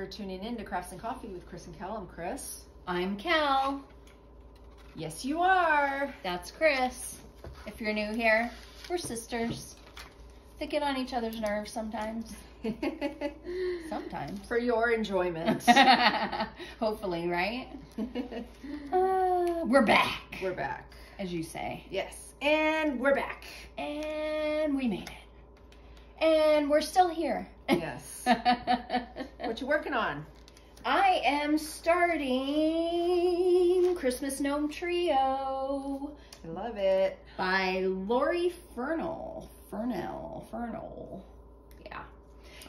tuning in to Crafts and Coffee with Kris and Kel. I'm Kris. I'm Kel. Yes, you are. That's Kris. If you're new here, we're sisters that get on each other's nerves sometimes. Sometimes. For your enjoyment. Hopefully, right? We're back. We're back. As you say. Yes. And we're back. And we made it. And we're still here. Yes. What you working on? I am starting Christmas Gnome Trio. I love it. By Lori Fernell. Yeah.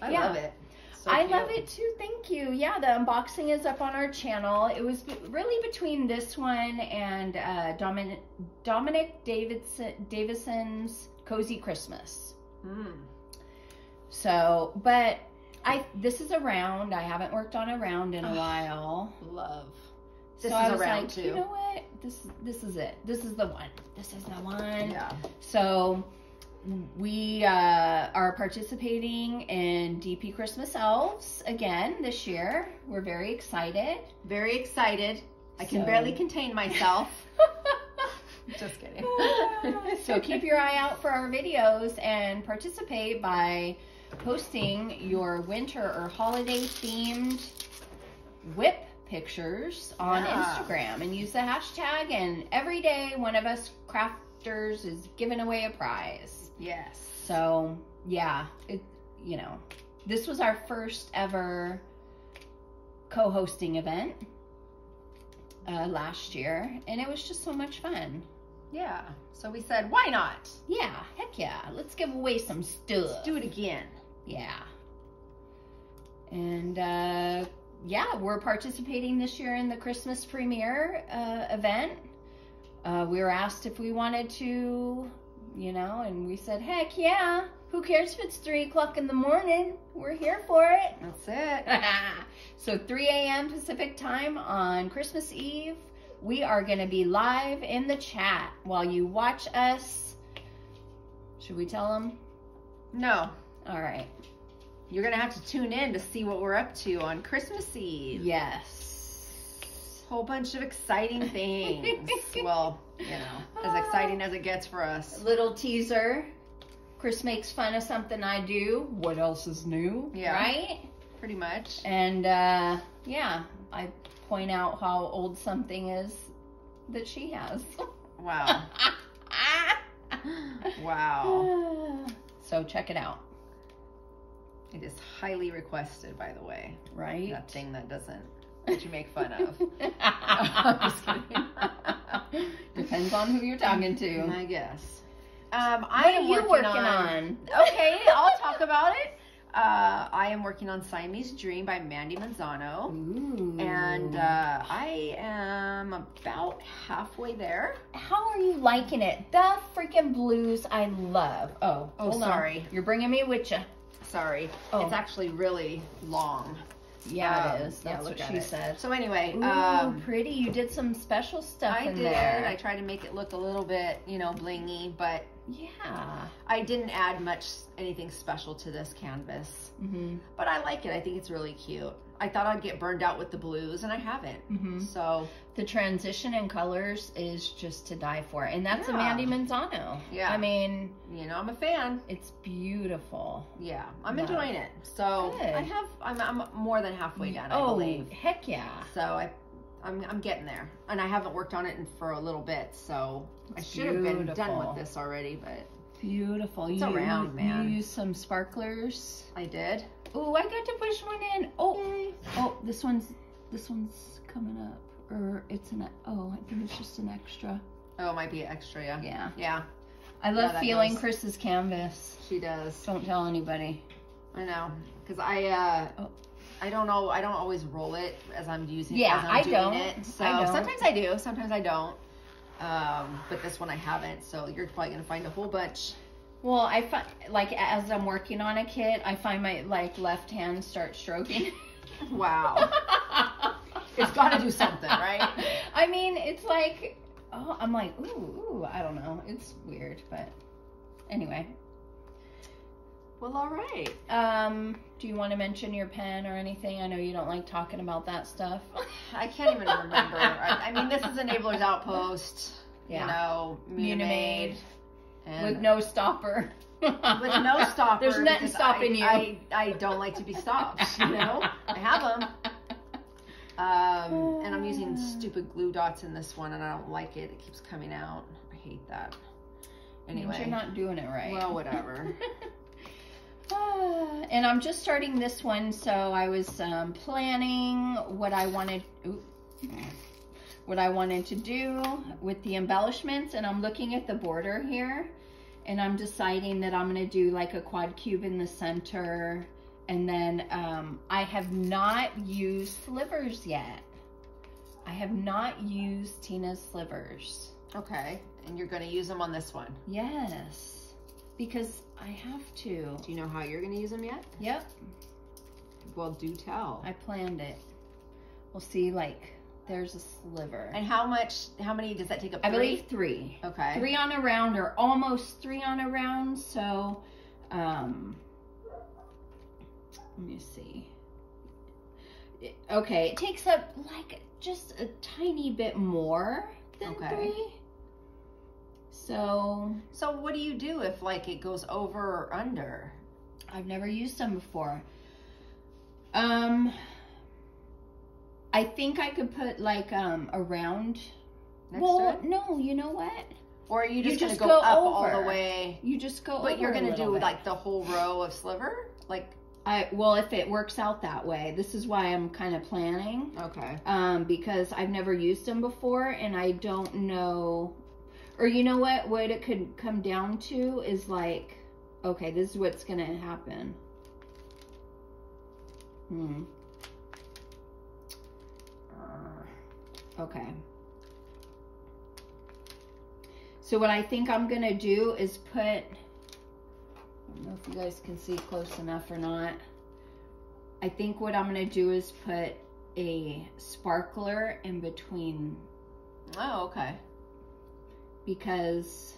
I love it. So I cute. love it too. Thank you. Yeah, the unboxing is up on our channel. It was really between this one and Dominic Davison's Cozy Christmas. So, but this is a round. I haven't worked on a round in a while. Love. This so is I a was round like, too. you know what? This is it. This is the one. This is the one. Yeah. So we are participating in DP Christmas Elves again this year. We're very excited. Very excited. I can barely contain myself. Just kidding. So keep your eye out for our videos and participate by posting your winter or holiday themed WIP pictures on Instagram and use the hashtag, and every day one of us crafters is giving away a prize. Yes. So yeah, this was our first ever co-hosting event last year, and it was just so much fun. Yeah. So we said, why not? Yeah, heck yeah. Let's give away some stuff. Let's do it again. Yeah. And yeah, we're participating this year in the Christmas premiere event. We were asked if we wanted to, and we said, heck yeah. Who cares if it's 3 o'clock in the morning? We're here for it. That's it. So 3 a.m. Pacific time on Christmas Eve, we are going to be live in the chat while you watch us. Should we tell them? No. All right. You're going to have to tune in to see what we're up to on Christmas Eve. Yes. Whole bunch of exciting things. Well, as exciting as it gets for us. Little teaser. Chris makes fun of something I do. What else is new? Yeah. Right? Pretty much. And yeah, I point out how old something is that she has. Wow. Wow. So check it out. It is highly requested, by the way. Right? That thing that you make fun of. I'm just kidding. Depends on who you're talking to. I guess. What are you working on? Okay, I'll talk about it. I am working on Siamese Dream by Mandy Manzano. Ooh. And I am about halfway there. How are you liking it? The freaking blues I love. Oh, sorry. You're bringing me with you. Sorry. Oh. It's actually really long. Yeah, it is. That's what she said. So anyway. Ooh, pretty. You did some special stuff in there. I tried to make it look a little bit, blingy, but yeah. I didn't add anything special to this canvas. But I like it. I think it's really cute. I thought I'd get burned out with the blues, and I haven't. So the transition in colors is just to die for. And that's a Mandy Manzano. Yeah. I mean, I'm a fan. It's beautiful. Yeah. I'm enjoying it. So good. I'm more than halfway done, I believe. Heck yeah. So I'm getting there. And I haven't worked on it for a little bit, so I should have been done with this already, but beautiful. It's a round, man. You used some sparklers. I did. Oh, I got to push one in. Oh, yay. Oh, this one's coming up, or I think it's just an extra. Oh, it might be extra, yeah. Yeah. Yeah. I love feeling Chris's canvas. She does. Don't tell anybody. I know, because I don't know. I don't always roll it as I'm using. Yeah, as I'm doing don't. It. So I don't. sometimes I do. Sometimes I don't. But this one I haven't. So you're probably gonna find a whole bunch. Well, I find, as I'm working on a kit, I find my left hand start stroking. Wow. It's got to do something, right? I mean, it's like, I'm like, ooh, I don't know. It's weird, but anyway. Well, all right. Do you want to mention your pen or anything? I know you don't like talking about that stuff. I can't even remember. I mean, this is Enablers Outpost. Yeah. You know, Munimade. With no stopper. With no stopper. There's nothing stopping you. I don't like to be stopped, you know? I have them. And I'm using stupid glue dots in this one, and I don't like it. It keeps coming out. I hate that. Anyway. You're not doing it right. Well, whatever. And I'm just starting this one, so I was planning what I wanted to do with the embellishments, and I'm looking at the border here, and I'm deciding that I'm going to do like a quad cube in the center, and then I have not used slivers yet. I have not used Tina's slivers. Okay, and you're going to use them on this one? Yes. Because I have to. Do you know how you're going to use them yet? Yep. Well, do tell. I planned it. We'll see, like, there's a sliver. And how many does that take up? I believe 3. Okay. 3 on a round, or almost 3 on a round. So, let me see. Okay, it takes up, like, just a tiny bit more than 3. So what do you do if like it goes over or under? I've never used them before. I think I could put like a round. Next to it? No, you know what? Or are you just gonna just go up all the way? You just go. But you're gonna do bit. like the whole row of sliver, like. Well, if it works out that way, this is why I'm kind of planning. Okay. Because I've never used them before, and I don't know. Or you know what it could come down to is like, okay, this is what's going to happen. Okay. So what I think I'm going to do is put, I don't know if you guys can see close enough or not. I think what I'm going to do is put a sparkler in between. Oh, okay. Because,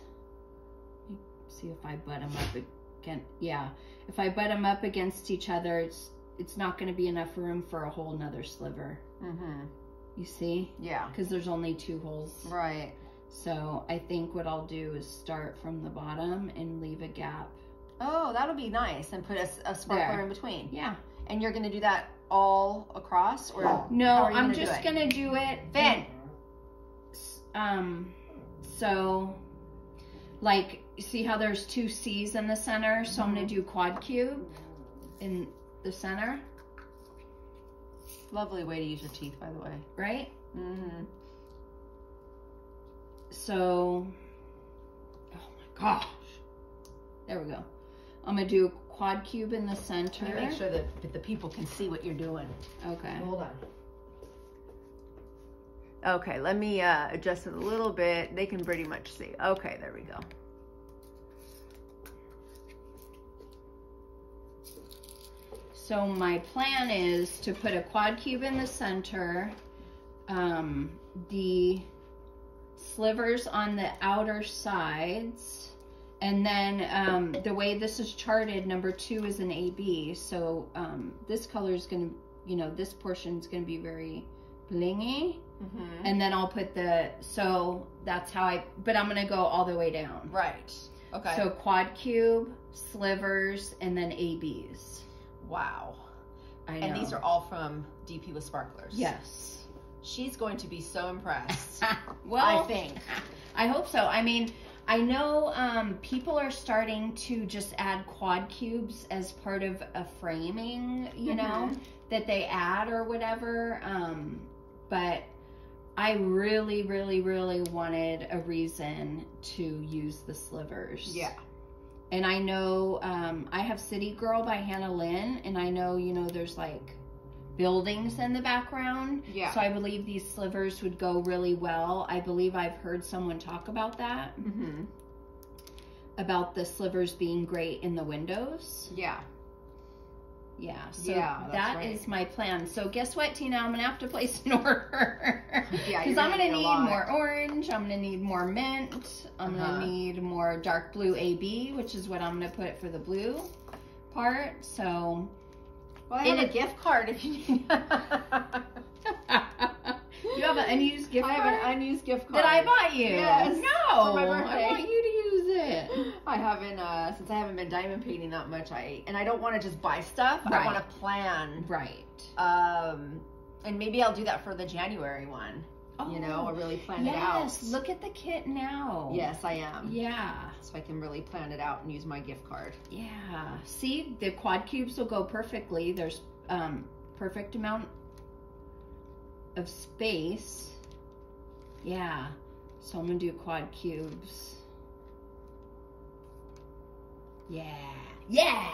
see if I butt them up again. Yeah, if I butt them up against each other, it's not going to be enough room for a whole nother sliver. You see? Yeah. Because there's only 2 holes. Right. So I think what I'll do is start from the bottom and leave a gap. Oh, that'll be nice. And put a sparkler there in between. Yeah. And you're going to do that all across, or no? I'm just going to do it. Then. So, like, see how there's 2 C's in the center? So I'm going to do quad cube in the center. Lovely way to use your teeth, by the way. Right? So, oh my gosh. There we go. I'm going to do a quad cube in the center. Let me make sure that the people can see what you're doing. Okay. Hold on. Okay, let me adjust it a little bit. They can pretty much see. Okay, there we go. So my plan is to put a quad cube in the center, the slivers on the outer sides, and then the way this is charted, number 2 is an AB. So this color is going to, you know, this portion is going to be very blingy. And then I'll put so that's how but I'm going to go all the way down. Right. Okay. So quad cube, slivers, and then ABs. Wow. I know. And these are all from DP with Sparklers. Yes. She's going to be so impressed. Well, I think. I hope so. I mean, I know people are starting to just add quad cubes as part of a framing, you know, that they add or whatever. But I really, really, really wanted a reason to use the slivers. Yeah. And I know, I have City Girl by Hannah Lynn, and I know, you know, there's like buildings in the background. Yeah. So I believe these slivers would go really well. I believe I've heard someone talk about that. About the slivers being great in the windows. Yeah. Yeah, so that is my plan. So guess what, Tina? I'm going to have to place an order. Yeah, because I'm going to need more orange. I'm going to need more mint. I'm going to need more dark blue AB, which is what I'm going to put for the blue. part. So, well, I have a gift card if you need. You have an unused gift card? I have an unused gift card. That I bought you? Yes. No. For my birthday. I want you to use it. I haven't, since I haven't been diamond painting that much, and I don't want to just buy stuff. Right. I want to plan. Right. And maybe I'll do that for the January one. Oh, you know, I'll really plan it out. Yes, look at the kit now. Yes, I am. Yeah. So I can really plan it out and use my gift card. Yeah. See, the quad cubes will go perfectly. There's perfect amount of space. Yeah. So I'm gonna do quad cubes. Yeah. Yeah.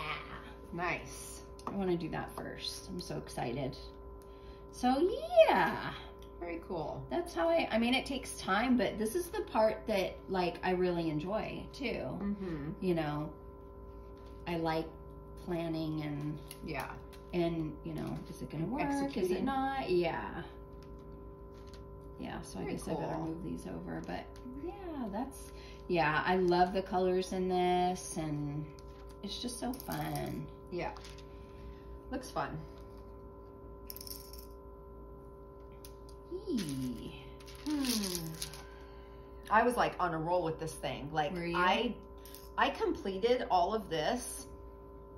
Nice. I want to do that first. I'm so excited. So yeah. Very cool. That's how I mean, it takes time, but this is the part that, like, I really enjoy, too. Mm-hmm. You know, I like planning and... Yeah. And, you know, is it going to work? Is it not? Yeah. Yeah, so I guess I better move these over. But, yeah, that's... Yeah, I love the colors in this, and it's just so fun. Yeah. Looks fun. I was like on a roll with this thing. Like I completed all of this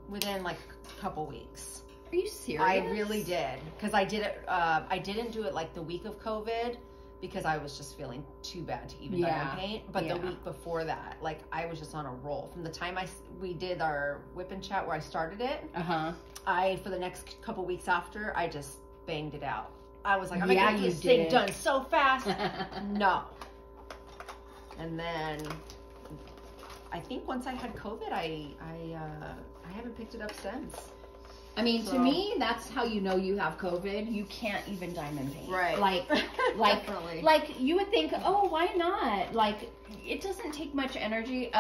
within like a couple weeks. Are you serious? I really did, because I did it. I didn't do it like the week of COVID because I was just feeling too bad to even diamond paint. But the week before that, like I was just on a roll. From the time we did our WIP and Chat where I started it, for the next couple weeks after, I just banged it out. I was like, I'm gonna get this thing done so fast. No. And then I think once I had COVID, I haven't picked it up since. I mean, to me, that's how you know you have COVID. You can't even diamond paint. Right. Like you would think, oh, why not? Like, it doesn't take much energy.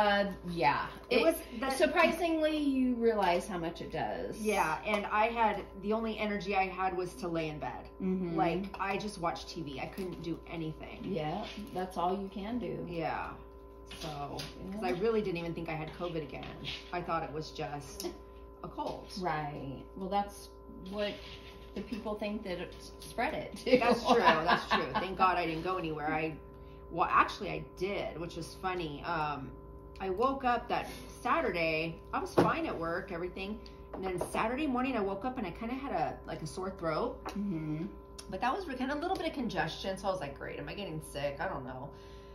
Yeah. Surprisingly, you realize how much it does. Yeah, and the only energy I had was to lay in bed. Mm-hmm. Like, I just watched TV. I couldn't do anything. Yeah, that's all you can do. Yeah. So, because I really didn't even think I had COVID again. I thought it was just a cold. Right. Well, that's what the people think that it spread it. That's true. That's true. Thank God I didn't go anywhere. Well, actually I did, which was funny. I woke up that Saturday. I was fine at work, everything. And then Saturday morning I woke up and I kind of had a sore throat. Mm-hmm. But that was kind of a little bit of congestion. So I was like, great, am I getting sick? I don't know.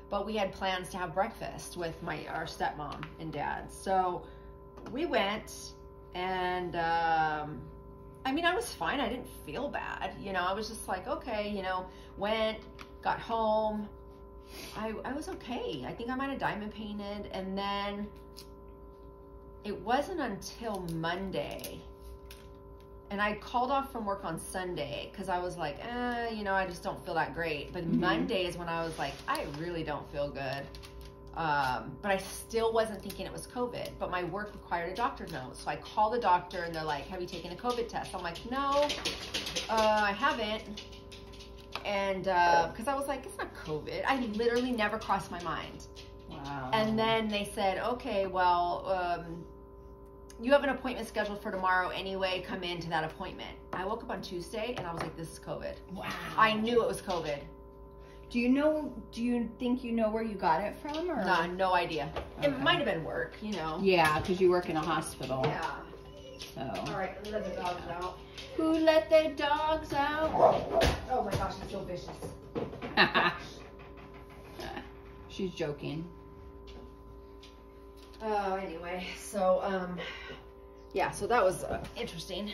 But we had plans to have breakfast with our stepmom and dad. So we went. And, I mean, I was fine. I didn't feel bad. You know, I was just like, okay, you know, got home. I was okay. I think I might have diamond painted. And then it wasn't until Monday. And I called off from work on Sunday because I was like, you know, I just don't feel that great. But Monday is when I was like, I really don't feel good. But I still wasn't thinking it was COVID, but my work required a doctor's note. So I called the doctor and they're like, have you taken a COVID test? I'm like, no, I haven't. And, cause I was like, it's not COVID. I literally never crossed my mind. Wow. And then they said, okay, well, you have an appointment scheduled for tomorrow anyway, come in to that appointment. I woke up on Tuesday and I was like, this is COVID. Wow. I knew it was COVID. Do you think you know where you got it from? Or? Nah, no idea. Okay. It might have been work, you know. Yeah, because you work in a hospital. Yeah. So. All right, let the dogs out. Who let their dogs out? Oh my gosh, it's so vicious. She's joking. Anyway, so, yeah, so that was interesting.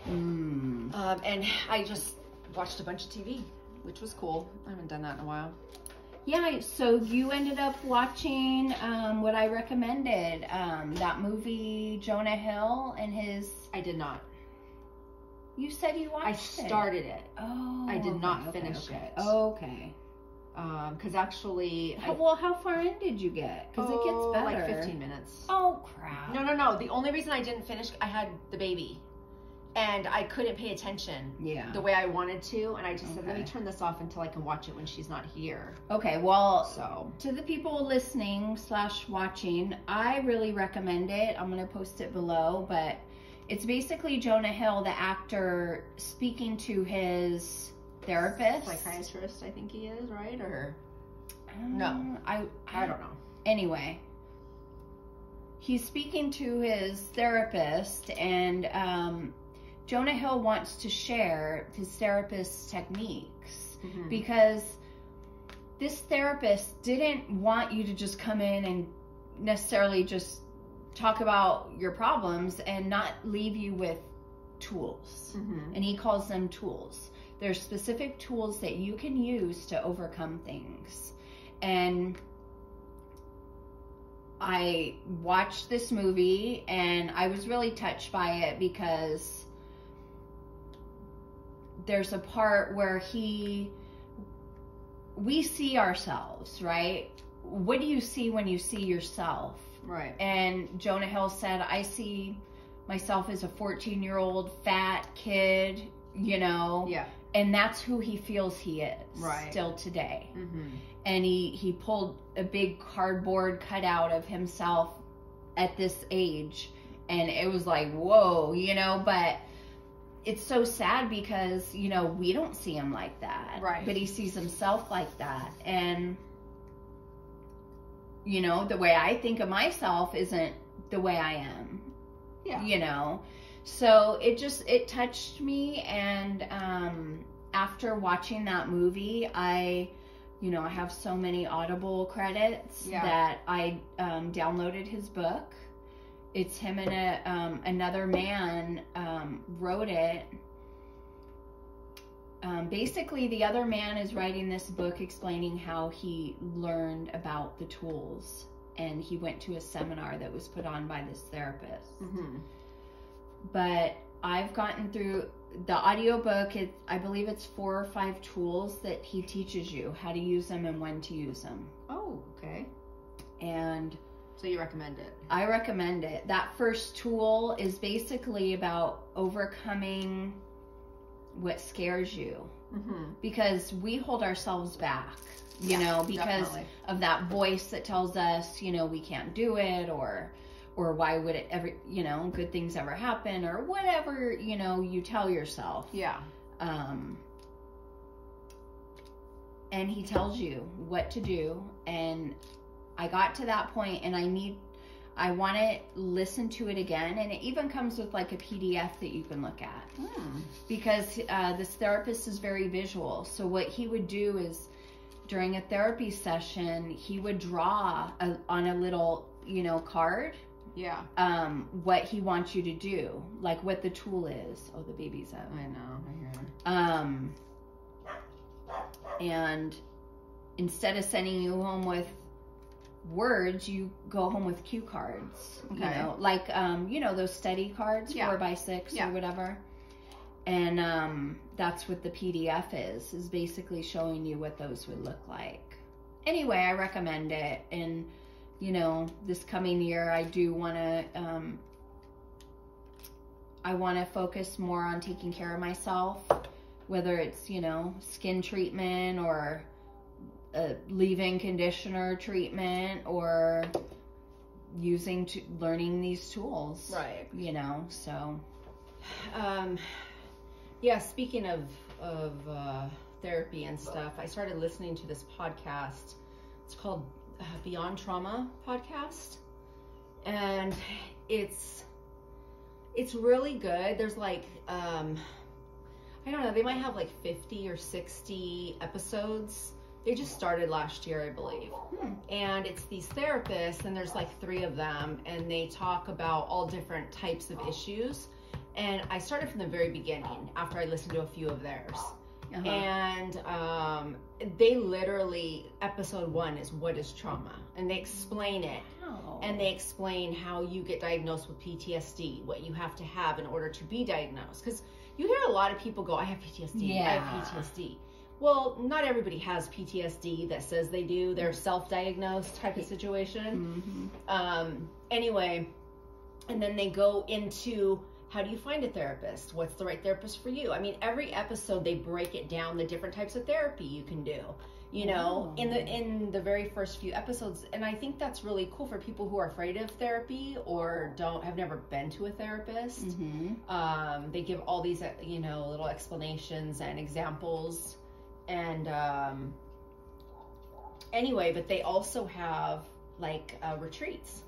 And I just watched a bunch of TV. Which was cool. I haven't done that in a while. Yeah, so you ended up watching what I recommended, that movie Jonah Hill and his... I did not. You said you watched it. I started it. Oh. I did not finish it. Okay. Because actually... Well, how far in did you get? Because it gets better. Like 15 minutes. Oh, crap. No. The only reason I didn't finish, I had the baby. and I couldn't pay attention the way I wanted to, and I just said, let me turn this off until I can watch it when she's not here. Okay, well, to the people listening / watching, I really recommend it. I'm going to post it below, but it's basically Jonah Hill, the actor, speaking to his therapist. Psychiatrist, I think he is, right? Or no, I don't know. Anyway, he's speaking to his therapist, and Jonah Hill wants to share his therapist's techniques because this therapist didn't want you to just come in and necessarily just talk about your problems and not leave you with tools. And he calls them tools. There's specific tools that you can use to overcome things. And I watched this movie and I was really touched by it because there's a part where we see ourselves, right? What do you see when you see yourself? Right. And Jonah Hill said, I see myself as a 14-year-old fat kid, you know? Yeah. And that's who he feels he is still today. And he pulled a big cardboard cutout of himself at this age. And it was like, whoa, you know, but it's so sad because, you know, we don't see him like that. Right. But he sees himself like that. And, you know, the way I think of myself isn't the way I am. Yeah. You know? So it touched me. And after watching that movie, I have so many Audible credits that I downloaded his book. It's him and another man wrote it. Basically, the other man is writing this book explaining how he learned about the tools. And he went to a seminar that was put on by this therapist. But I've gotten through the audiobook. I believe it's 4 or 5 tools that he teaches you how to use them and when to use them. Oh, okay. And so you recommend it? I recommend it. That first tool is basically about overcoming what scares you. Because we hold ourselves back, you know, because of that voice that tells us, you know, we can't do it, or why would it ever, you know, good things ever happen, or whatever, you know, you tell yourself. Yeah. And he tells you what to do. And I got to that point and I want to listen to it again. And it even comes with like a PDF that you can look at. Because this therapist is very visual. So what he would do is during a therapy session, he would draw on a little, you know, card. Yeah. What he wants you to do, like what the tool is. Oh, the baby's up. I know. I hear her. And instead of sending you home with words, you go home with cue cards. Okay. You know, like you know those study cards, 4x6 or whatever. And that's what the PDF is basically showing you what those would look like. Anyway, I recommend it. And you know, this coming year, I do want to, I want to focus more on taking care of myself, whether it's, you know, skin treatment or a leave-in conditioner treatment or learning these tools. Right. You know, so. Yeah, speaking of therapy and stuff, I started listening to this podcast. It's called Beyond Trauma podcast, and it's really good. There's like I don't know, they might have like 50 or 60 episodes. They just started last year, I believe. And it's these therapists, and there's like 3 of them, and they talk about all different types of issues. And I started from the very beginning after I listened to a few of theirs. And they literally, episode 1 is what is trauma, and they explain it. And they explain how you get diagnosed with PTSD, what you have to have in order to be diagnosed. Because you hear a lot of people go, I have PTSD, I have PTSD. Well, not everybody has PTSD that says they do. They're self-diagnosed type of situation. Anyway, and then they go into how do you find a therapist? What's the right therapist for you? I mean, every episode they break it down, the different types of therapy you can do, you know, in the very first few episodes. And I think that's really cool for people who are afraid of therapy or have never been to a therapist. They give all these, you know, little explanations and examples. And anyway, but they also have like retreats.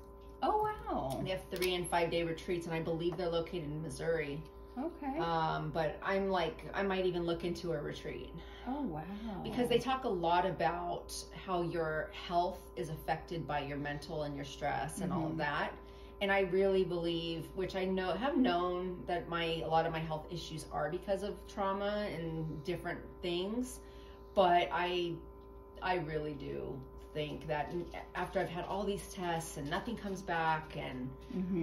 Oh, wow. They have 3 and 5 day retreats, and I believe they're located in Missouri. Okay. But I'm like, I might even look into a retreat. Oh, wow. Because they talk a lot about how your health is affected by your mental and your stress and all of that. And I really believe, which I have known that a lot of my health issues are because of trauma and different things. But I really do think that after I've had all these tests and nothing comes back, and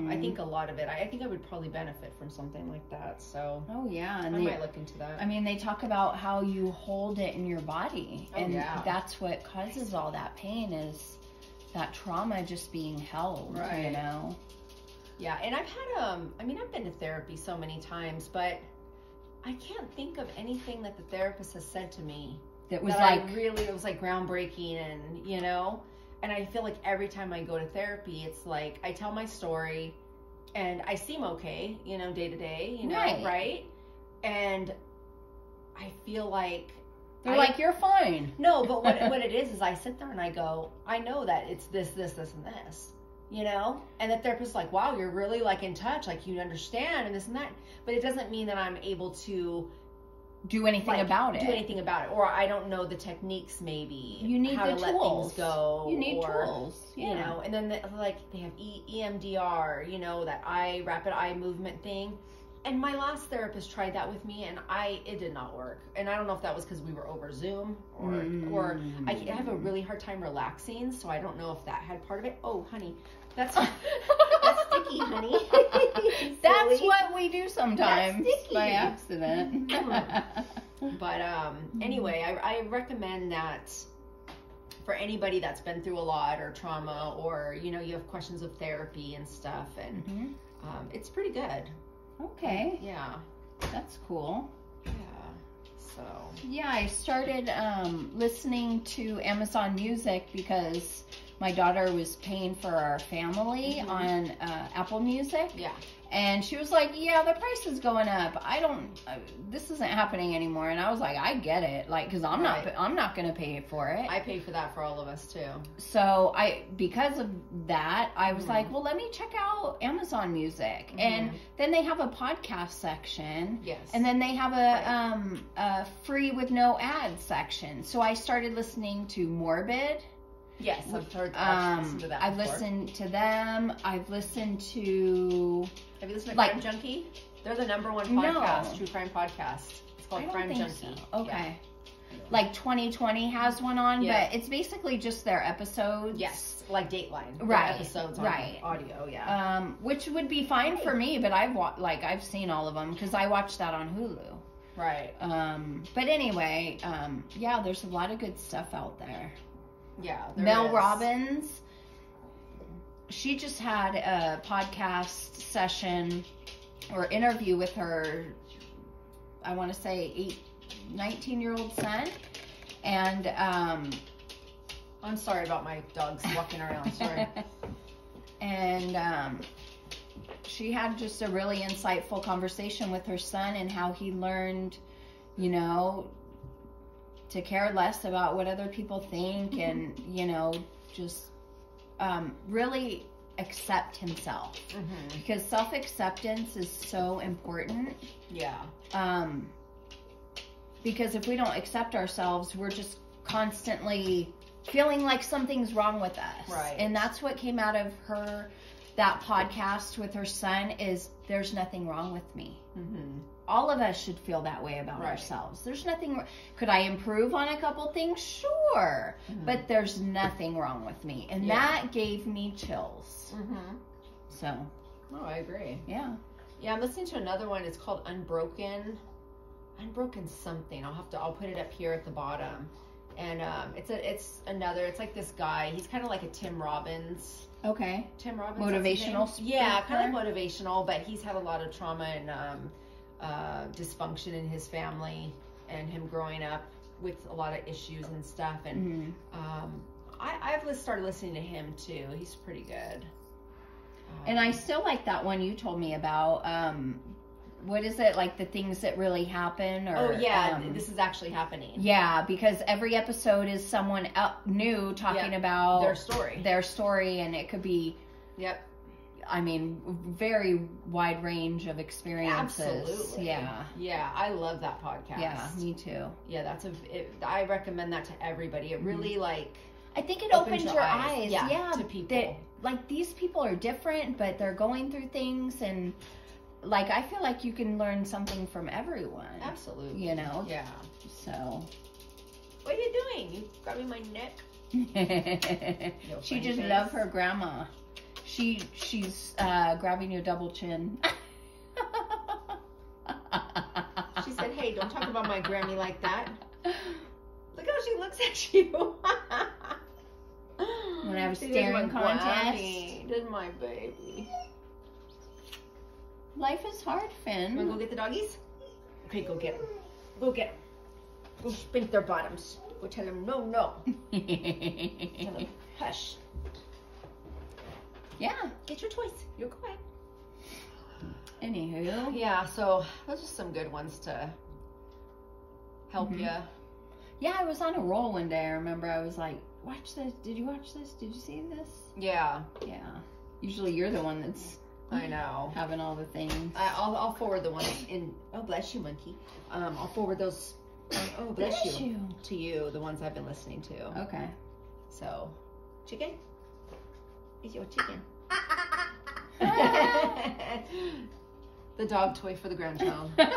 I think a lot of it, I think I would probably benefit from something like that. So and I might look into that. I mean, they talk about how you hold it in your body, and that's what causes all that pain, is that trauma just being held, you know. Yeah, and I've had I mean, I've been to therapy so many times, but I can't think of anything that the therapist has said to me that was it was like groundbreaking, and you know, and I feel like every time I go to therapy, it's like I tell my story and I seem okay, you know, day to day, you know, right? And I feel like they're like, you're fine. No, but what it is I sit there and I go, I know that it's this, and this, you know, and the therapist's like, wow, you're really like in touch, like you understand and this and that, but it doesn't mean that I'm able to do anything about it. Or I don't know the techniques, maybe. You need how the to tools. Let things go. You need tools. Yeah. You know, and then they have EMDR, you know, that rapid eye movement thing. And my last therapist tried that with me, and it did not work. And I don't know if that was because we were over Zoom or I have a really hard time relaxing, so I don't know if that had part of it. Oh, honey, that's sticky, honey. That's what we do sometimes by accident. But anyway, I recommend that for anybody that's been through a lot or trauma, or you know, you have questions of therapy and stuff, and it's pretty good. Okay. Yeah. That's cool. Yeah. So. Yeah, I started listening to Amazon Music because my daughter was paying for our family on Apple Music. Yeah. And she was like, yeah, the price is going up. This isn't happening anymore. And I was like, I get it. Like, because I'm not going to pay for it. I pay for that for all of us too. So because of that, I was like, well, let me check out Amazon Music. And then they have a podcast section. Yes. And then they have a free with no ads section. So I started listening to Morbid. Yes, I've heard listened to that I've before. listened to them. I've listened to... Have you listened to Crime Junkie? They're the #1 podcast, true crime podcast. It's called Crime Junkie. So. Okay. Yeah. Like 2020 has one on, but it's basically just their episodes. Yes, like Dateline. Right. Episodes on audio, which would be fine for me, but I've seen all of them because I watched that on Hulu. Right. But anyway, there's a lot of good stuff out there. Yeah. Mel Robbins, she just had a podcast session or interview with her, I want to say 19-year-old son. And I'm sorry about my dogs walking around. Sorry. And she had just a really insightful conversation with her son and how he learned, you know, to care less about what other people think and, you know, just really accept himself. Because self-acceptance is so important. Yeah. Because if we don't accept ourselves, we're just constantly feeling like something's wrong with us. Right. And that's what came out of that podcast with her son is there's nothing wrong with me. All of us should feel that way about ourselves. There's nothing. Could I improve on a couple things? Sure. But there's nothing wrong with me. And that gave me chills. So. Oh, I agree. Yeah. Yeah, I'm listening to another one. It's called Unbroken something. I'll put it up here at the bottom. And it's like this guy. He's kind of like a Tim Robbins. Okay. Tim Robbins. Motivational speaker. Yeah, kind of like motivational, but he's had a lot of trauma and dysfunction in his family, and him growing up with a lot of issues and stuff. And I've started listening to him too. He's pretty good. And I still like that one you told me about. What is it, like the things that really happen? Or, oh yeah, this is actually happening. Yeah, because every episode is someone new talking about their story, and it could be, I mean, very wide range of experiences. Absolutely. Yeah, I love that podcast. Yeah, me too. Yeah, I recommend that to everybody. It really I think it opens your eyes. Yeah, to people. Like these people are different, but they're going through things, and like I feel like you can learn something from everyone. Absolutely. You know? Yeah. So. What are you doing? You grabbing my neck? She just loves her grandma. She's grabbing your double chin. She said, "Hey, don't talk about my Grammy like that." Look how she looks at you. When I have a staring contest. Did my baby. Life is hard, Finn. Wanna go get the doggies? Okay, go get them. Go get them. Go spank their bottoms. Go tell them no. Tell them hush. Yeah. Get your toys. You're quiet. Anywho. Yeah, so those are some good ones to help you. Yeah, I was on a roll one day. I remember I was like, watch this. Did you watch this? Did you see this? Yeah. Yeah. Usually you're the one that's I know having all the things. I'll forward the ones in. Oh, bless you, monkey. I'll forward those. Oh, bless you. To you, the ones I've been listening to. Okay. So, chicken. Is your chicken? The dog toy for the grandchild. All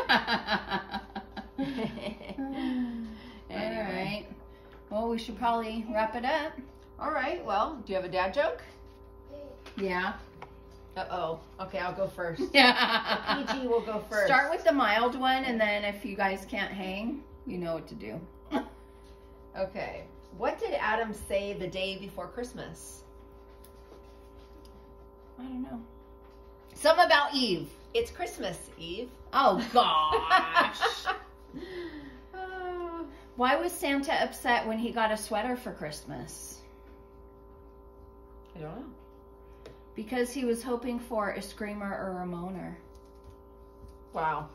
right. Well, we should probably wrap it up. All right. Well, do you have a dad joke? Yeah. Uh-oh. Okay, I'll go first. Yeah. PG will go first. Start with the mild one, and then if you guys can't hang, you know what to do. Okay. What did Adam say the day before Christmas? I don't know. Something about Eve. It's Christmas, Eve. Oh, gosh. Why was Santa upset when he got a sweater for Christmas? I don't know. Because he was hoping for a screamer or a moaner. Wow.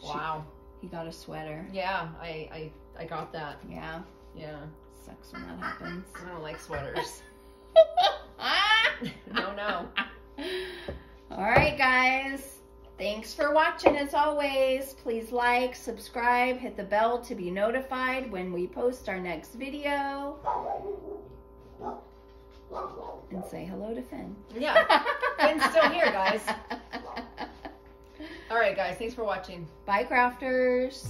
Wow. He got a sweater. Yeah, I got that. Yeah. Yeah. Sucks when that happens. I don't like sweaters. No. All right, guys. Thanks for watching as always. Please like, subscribe, hit the bell to be notified when we post our next video. And say hello to Finn. Yeah. Finn's still here, guys. All right, guys. Thanks for watching. Bye, crafters.